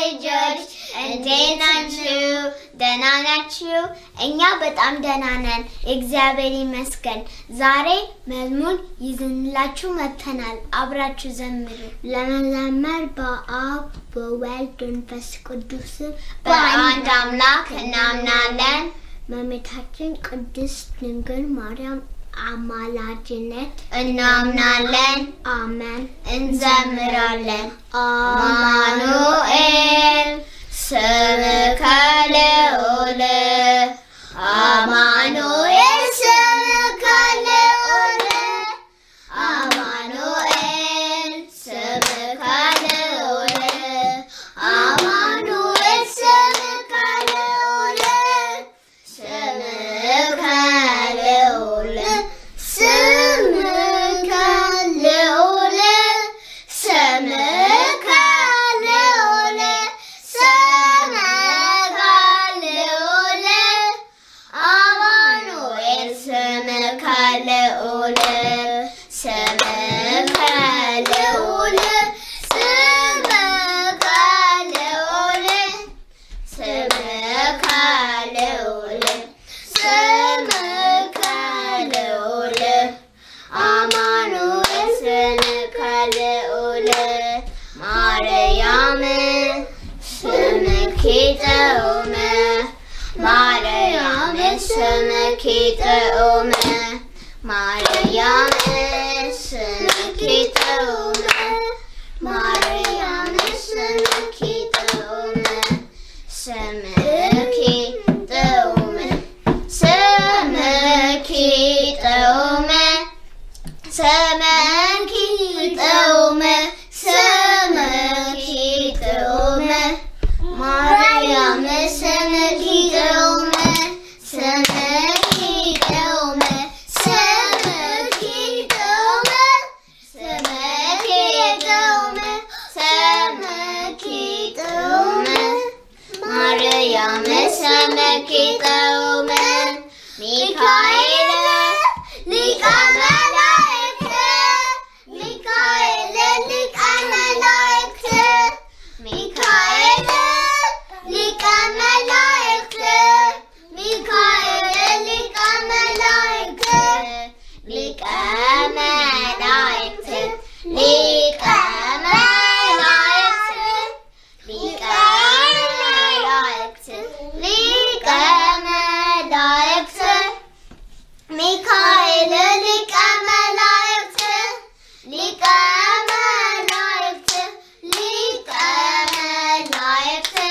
lijoch እንዴት ናችሁ? ደህና ናችሁ? እኛ በጣም ደህና ነን እግዚአብሔር ይመስገን። ዛሬ መዝሙር ይዘንላችሁ መጥተናል። አብራችሁ ዘምሩ። ለመዘመር በአብ በወልድ በመንፈስ ቅዱስ በአንድ አምላክ እናምናለን። እመቤታችን ቅድስት ድንግል ማርያም አማላጅነት እናምናለን። አሜን። እንዘምራለን። አማኑኤል ስምከ ልዑል አማኑኤል ስምከ ልዑል አማኑኤል ስምከ ልዑል አማኑኤል ስምከ ልዑል ስምከ ልዑል ስምከ ልዑል ስምከ ልዑል ስምከ ልዑል አማኑኤል ስምከ ልዑል ስምከ ልዑል ስምከ ልዑል ስምከ ልዑል ስምከ ልዑል አማኑኤል ስምከ ልዑል ማርያም ስምኪ ጥዑም ማርያም ስምኪ ጥዑም ማርያም ስምኪ ጥዑም ማርያም ስምኪ ጥዑም ስምኪ ጥዑም ስምኪ ጥዑም ስምኪ ጥዑም ስምኪ ጥዑም ማርያም ስምኪ ጥዑም ስምኪ ጥዑም ስምኪ ጥዑም ስምኪ ጥዑም ስምኪ ጥዑም ማርያም ስምኪ ጥዑም ሚካኤል ሊቀ መላእክት ሚካኤል ሊቀ መላእክት ሚካኤል ሊቀ መላእክት ሚካኤል ሊቀ መላእክት ሊቀ መላእክት ሊቀ መላእክት ሊቀ መላእክት ሊቀ መላእክት ሚካኤል ሊቀ መላእክት ሊቀ መላእክት ሊቀ መላእክት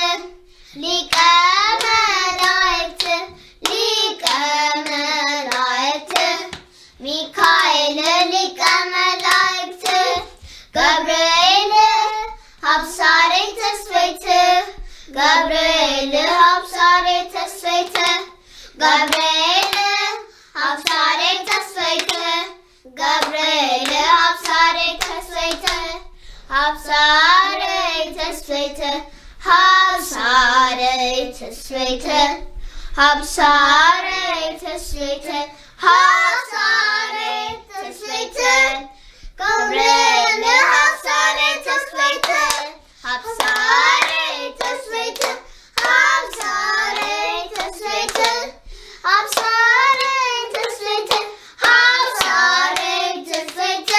ሊቀ መላእክት ሊቀ መላእክት ሚካኤል ሊቀ መላእክት ገብርኤል አብሳሬ ተስፈይት ገብርኤል አብሳሬ ተስፈይት ገብርኤል አብሳሬ ተስፈይት ገብርኤል አብሳሬ ተስፈይት አብሳሬ ተስፈይት አብሳሬ ተስፈይት አብሳሬ ተስፈይት አብሳሬ ተስፈይት ገብርኤል አብሳሬ ተስፈይት አብሳሬ ተስፈይት አብሳሬ ተስፈይት አብሳሬ ተስፈይት አብሳሬ ተስፈይት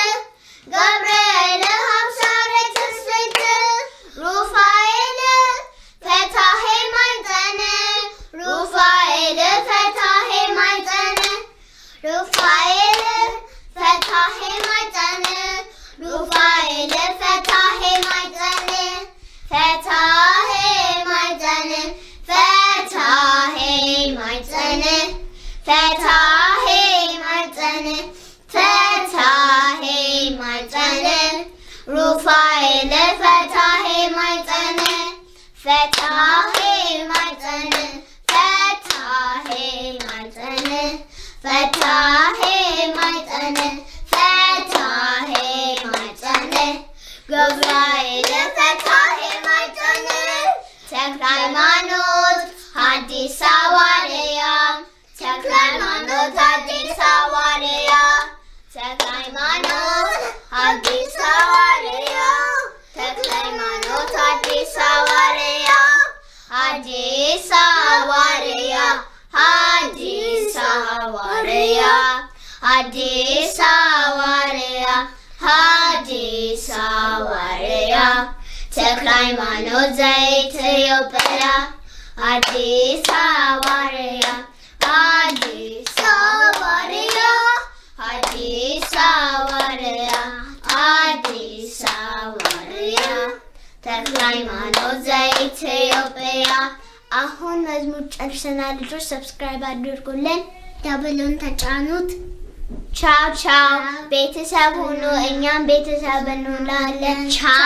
ገብርኤል አብሳሬ ተስፈይት ሩፋኤል ፈታሄ ማይጠን ሩፋኤል ፈታሄ ማይጠን ሩፋኤል ፈታሄ ማይጠን ሩፋኤል ፈታሄ ማይጠን ፈታሄ ማይጠን ፈታሄ ማይጠን ፈታሄ ማይጠን ፈታሄ ማይጠን ሩፋኤል ፈታሄ ማይጠን ፈታሄ ማይጠን ፈታሄ ማይጠን ፈታሄ ማይጠን ፈታሄ ማይጠን ገብርኤል ፈታሄ ማይጠን ተክለ ሃይማኖት ሐዲስ ሐዋርያ ተክለ ሃይማኖት ሐዲስ ሐዋርያ ተክለ ሃይማኖት ሐዲስ ሐዋርያ ተክለ ሃይማኖት ሐዲስ ሐዋርያ Addis Awaria, Addis Awaria, Teklaymanot Ethiopian, Addis Awaria, Addis Awaria, Addis Awaria, Addis Awaria, Teklaymanot Ethiopian. አሁን መዝሙር ጨርሰናል ልጆች ሰብስክራይብ አድርጉልን ደብሉን ተጫኑት ቻው ቻው ቤተሰብ ሁኑ እኛም ቤተሰብ እንሆናለን ቻው